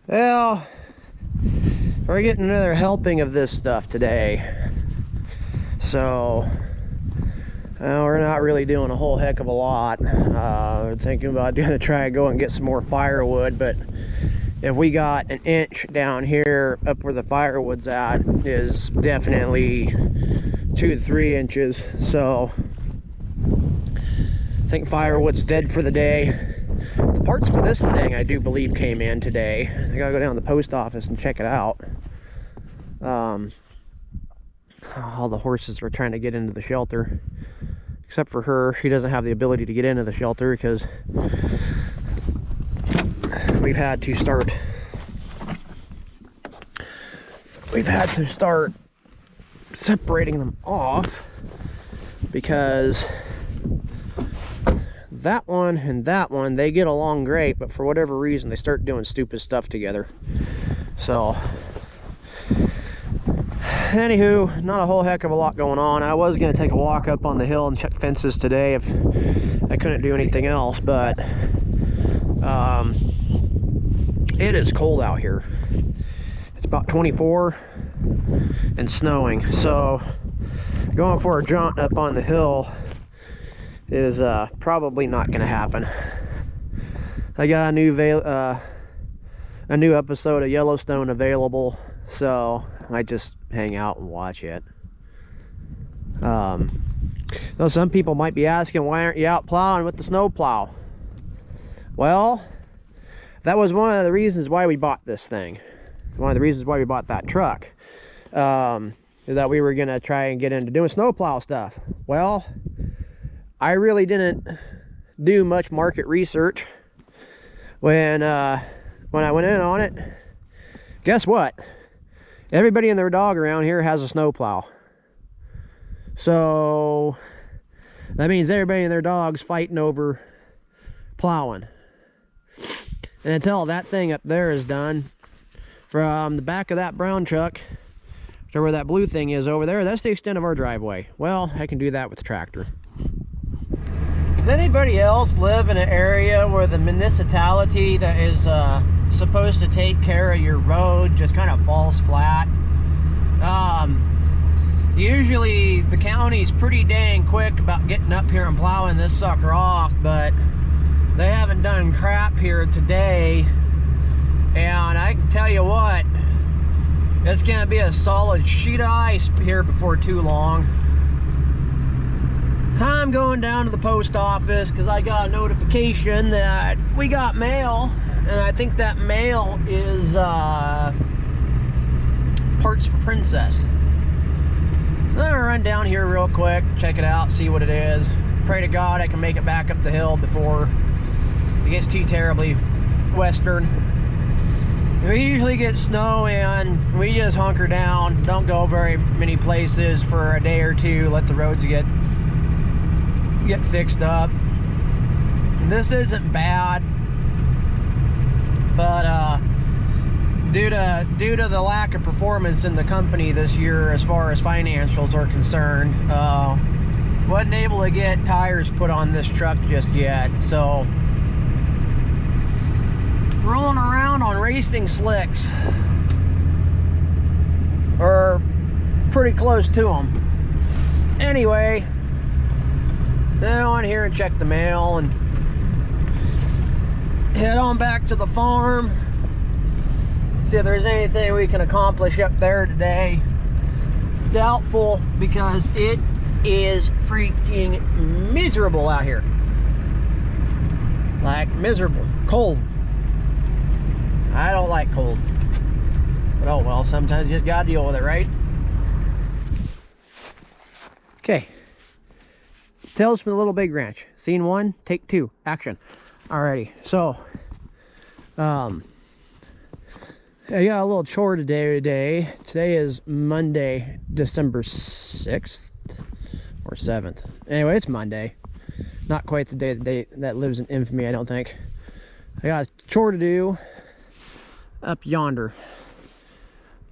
Well, we're getting another helping of this stuff today. So, we're not really doing a whole heck of a lot. We're thinking about going to try and go and get some more firewood, but if we got an inch down here up where the firewood's at is definitely 2 to 3 inches. So, I think firewood's dead for the day. The parts for this thing, I do believe, came in today. I gotta go down to the post office and check it out. All the horses are trying to get into the shelter, except for her. She doesn't have the ability to get into the shelter because we've had to start separating them off, because that one and that one, they get along great, but for whatever reason they start doing stupid stuff together. So anywho, not a whole heck of a lot going on. I was going to take a walk up on the hill and check fences today if I couldn't do anything else, but it is cold out here. It's about 24 and snowing, so going for a jaunt up on the hill is probably not going to happen. I got a new episode of Yellowstone available, so I just hang out and watch it. Though some people might be asking, why aren't you out plowing with the snow plow? Well, that was one of the reasons why we bought this thing. One of the reasons why we bought that truck. Is that we were gonna try and get into doing snow plow stuff. Well, I really didn't do much market research when I went in on it. Guess what? Everybody and their dog around here has a snow plow. So that means everybody and their dog's fighting over plowing. And until that thing up there is done, from the back of that brown truck to where that blue thing is over there, that's the extent of our driveway. Well, I can do that with the tractor. Does anybody else live in an area where the municipality that is supposed to take care of your road just kind of falls flat? Usually the county's pretty dang quick about getting up here and plowing this sucker off, but they haven't done crap here today. And I can tell you what, it's gonna be a solid sheet of ice here before too long. I'm going down to the post office because I got a notification that we got mail, and I think that mail is parts for Princess. I'm gonna run down here real quick, check it out, see what it is. Pray to God I can make it back up the hill before it gets too terribly western. We usually get snow and we just hunker down, don't go very many places for a day or two, let the roads get fixed up. This isn't bad, but due to the lack of performance in the company this year as far as financials are concerned, wasn't able to get tires put on this truck just yet, so rolling around on racing slicks, or pretty close to them. Anyway, now on here and check the mail and head on back to the farm, see if there's anything we can accomplish up there today. Doubtful, because it is freaking miserable out here. Like miserable, cold. I don't like cold, but oh well, sometimes you just gotta deal with it, right? Okay, Tales from the Little Big Ranch, scene 1, take 2, action. Alrighty, so I got a little chore today. Today is Monday, December 6th or 7th. Anyway, it's Monday. Not quite the day that lives in infamy, I don't think. I got a chore to do up yonder.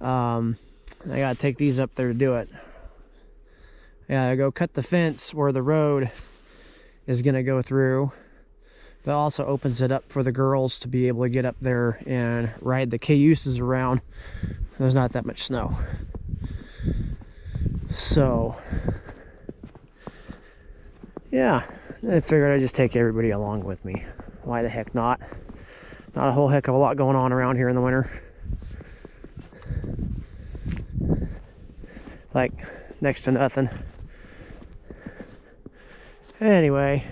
I gotta take these up there to do it. I gotta go cut the fence where the road is gonna go through. That also opens it up for the girls to be able to get up there and ride the Cayuses around. There's not that much snow. So, yeah, I figured I'd just take everybody along with me. Why the heck not? Not a whole heck of a lot going on around here in the winter. Like, next to nothing. Anyway.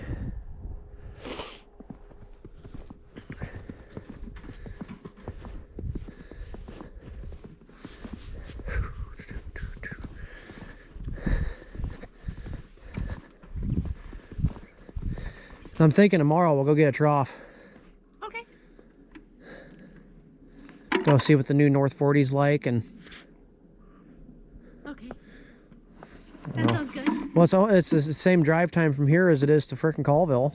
I'm thinking tomorrow we'll go get a trough. Okay. Go see what the new North 40's like, and okay. That sounds good. Well, it's the same drive time from here as it is to frickin' Colville.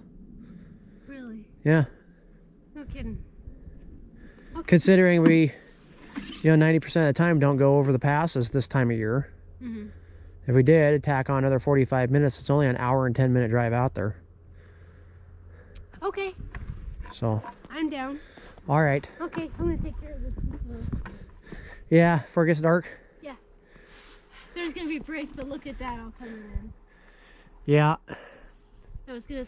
Really? Yeah. No kidding. Okay. Considering we, 90% of the time don't go over the passes this time of year. Mm-hmm. If we did, it'd tack on another 45 minutes. It's only an hour and 10-minute drive out there. Okay. So. I'm down. All right. Okay, I'm gonna take care of this. Yeah, before it gets dark. Yeah. There's gonna be a break, but look at that all coming in. Yeah. I was gonna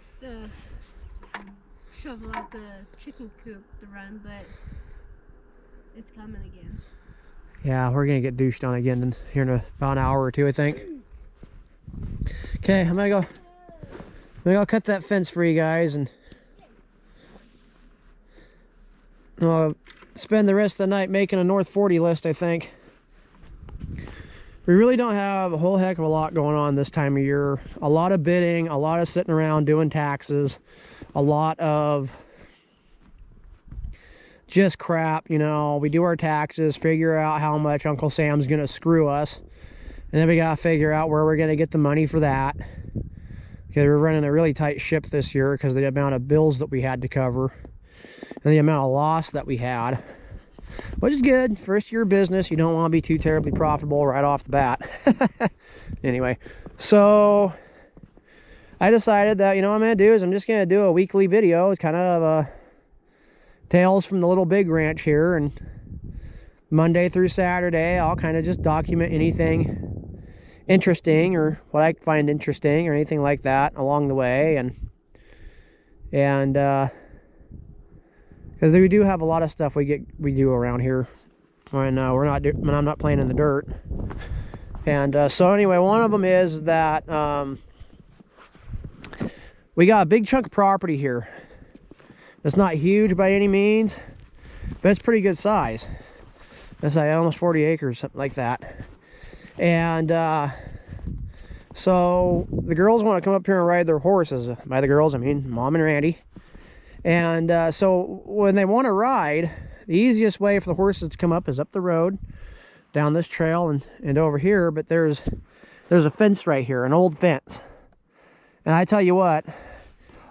shovel out the chicken coop to run, but it's coming again. Yeah, we're gonna get douched on again here in about an hour or two, I think. Okay, I'm gonna go cut that fence for you guys, and I'll spend the rest of the night making a North 40 list, I think. We really don't have a whole heck of a lot going on this time of year. A lot of bidding, a lot of sitting around doing taxes, a lot of just crap, We do our taxes, figure out how much Uncle Sam's gonna screw us, and then we gotta figure out where we're gonna get the money for that. Because we're running a really tight ship this year because of the amount of bills that we had to cover and the amount of loss that we had, which is good. First year business, you don't want to be too terribly profitable right off the bat. Anyway, so I decided that, what I'm going to do is I'm just going to do a weekly video. It's kind of tales from the little big ranch here, and Monday through Saturday I'll kind of just document anything interesting or what I find interesting or anything like that along the way, and because we do have a lot of stuff we do around here, and I'm not playing in the dirt. And so anyway, one of them is that we got a big chunk of property here. It's not huge by any means, but it's pretty good size. It's like almost 40 acres, something like that. And so the girls want to come up here and ride their horses. By the girls, I mean Mom and Randy. And so when they want to ride, the easiest way for the horses to come up is up the road, down this trail, and over here. But there's a fence right here, an old fence. And I tell you what,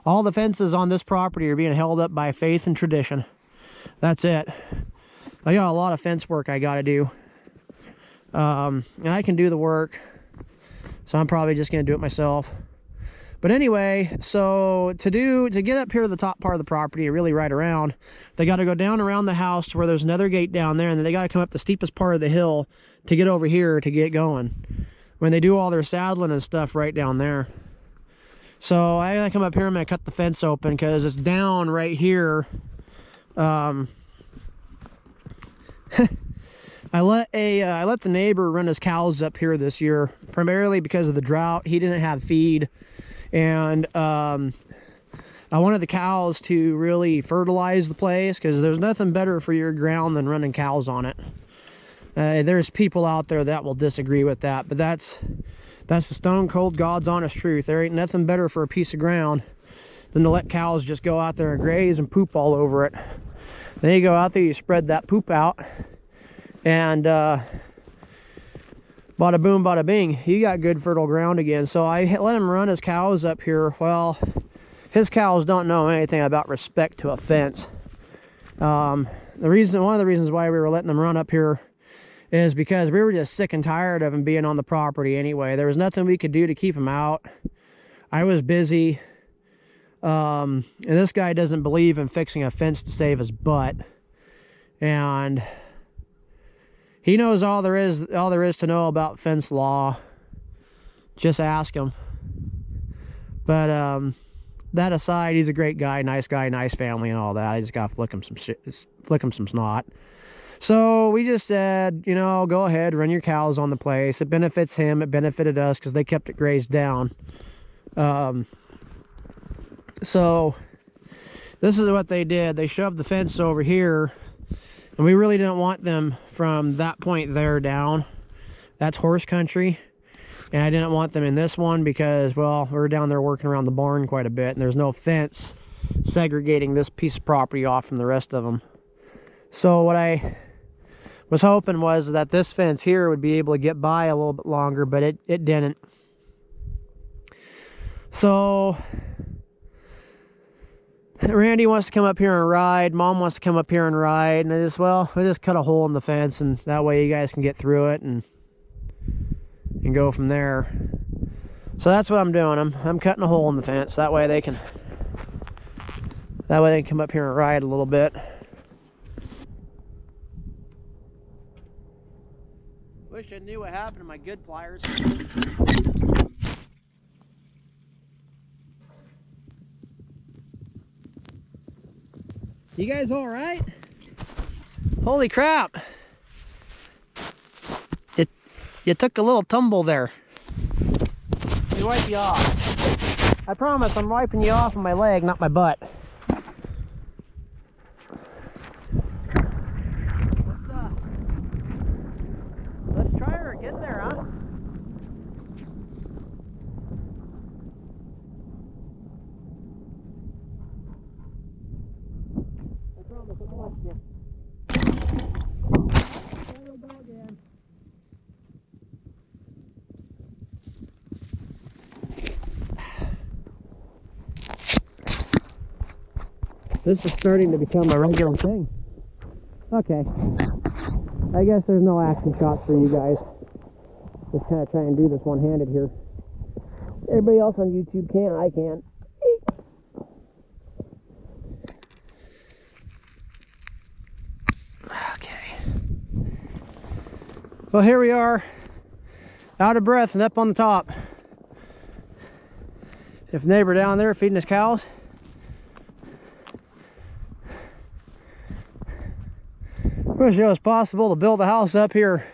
all the fences on this property are being held up by faith and tradition. That's it. I got a lot of fence work I got to do. And I can do the work, so I'm probably just going to do it myself. But anyway, so to get up here to the top part of the property and really ride around, they got to go down around the house to where there's another gate down there, and then they got to come up the steepest part of the hill to get over here to get going. When they do all their saddling and stuff right down there. So I gotta come up here and I'm gonna cut the fence open because it's down right here. I let the neighbor run his cows up here this year, primarily because of the drought. He didn't have feed, and I wanted the cows to really fertilize the place because there's nothing better for your ground than running cows on it. There's people out there that will disagree with that, but that's the stone cold God's honest truth. There ain't nothing better for a piece of ground than to let cows just go out there and graze and poop all over it. Then you go out there, you spread that poop out, and bada boom, bada bing, you got good fertile ground again. So I let him run his cows up here. Well, his cows don't know anything about respect to a fence. One of the reasons why we were letting them run up here is because we were just sick and tired of him being on the property anyway. There was nothing we could do to keep him out. I was busy. And this guy doesn't believe in fixing a fence to save his butt. And he knows all there is to know about fence law. Just ask him. But that aside, he's a great guy, nice family and all that. I just gotta flick him some shit, flick him some snot. So we just said, you know, go ahead, run your cows on the place. It benefits him, it benefited us because they kept it grazed down. So this is what they did. They shoved the fence over here, and we really didn't want them from that point there down. That's horse country. And I didn't want them in this one because, well, we were down there working around the barn quite a bit, and there's no fence segregating this piece of property off from the rest of them. So what I was hoping was that this fence here would be able to get by a little bit longer, but it didn't. So Randy wants to come up here and ride. Mom wants to come up here and ride. And I just cut a hole in the fence, and that way you guys can get through it and go from there. So that's what I'm doing. I'm cutting a hole in the fence. That way they can come up here and ride a little bit. Wish I knew what happened to my good pliers. You guys all right? Holy crap. You took a little tumble there. Let me wipe you off. I promise I'm wiping you off on my leg, not my butt. Let's try her and get there, huh? I promise I'm watching you. There we go again. This is starting to become a regular thing. Okay. I guess there's no action shots for you guys. Just kind of try and do this one-handed here. Everybody else on YouTube can, I can't. Okay. Well, here we are, out of breath and up on the top. If neighbor down there feeding his cows. Wish it was possible to build a house up here.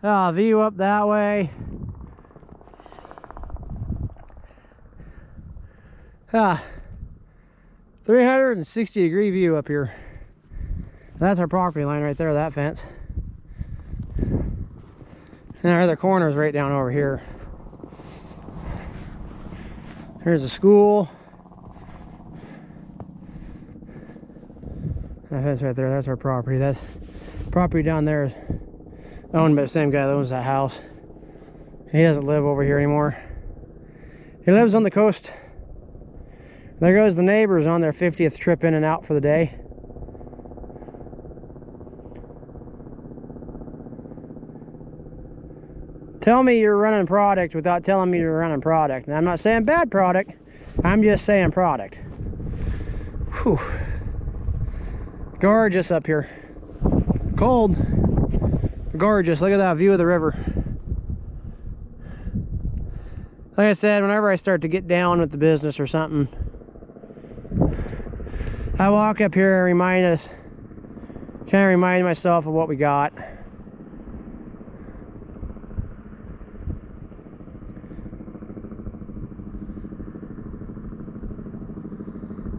View up that way. 360-degree view up here. That's our property line right there, that fence. And our other corner is right down over here. Here's a school. That fence right there, that's our property. That property down there is owned by the same guy that owns that house. He doesn't live over here anymore. He lives on the coast. There goes the neighbors on their 50th trip in and out for the day. Tell me you're running product without telling me you're running product. And I'm not saying bad product, I'm just saying product. Whew. Gorgeous up here. Cold, gorgeous. Look at that view of the river. Like I said, whenever I start to get down with the business or something, I walk up here and kind of remind myself of what we got.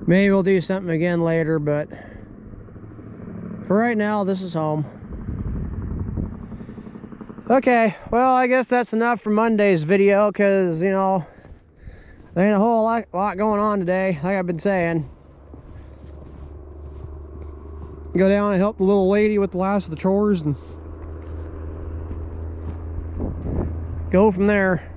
Maybe we'll do something again later, but for right now, this is home. Okay, well, I guess that's enough for Monday's video, because, you know, there ain't a whole lot going on today, like I've been saying. Go down and help the little lady with the last of the chores and go from there.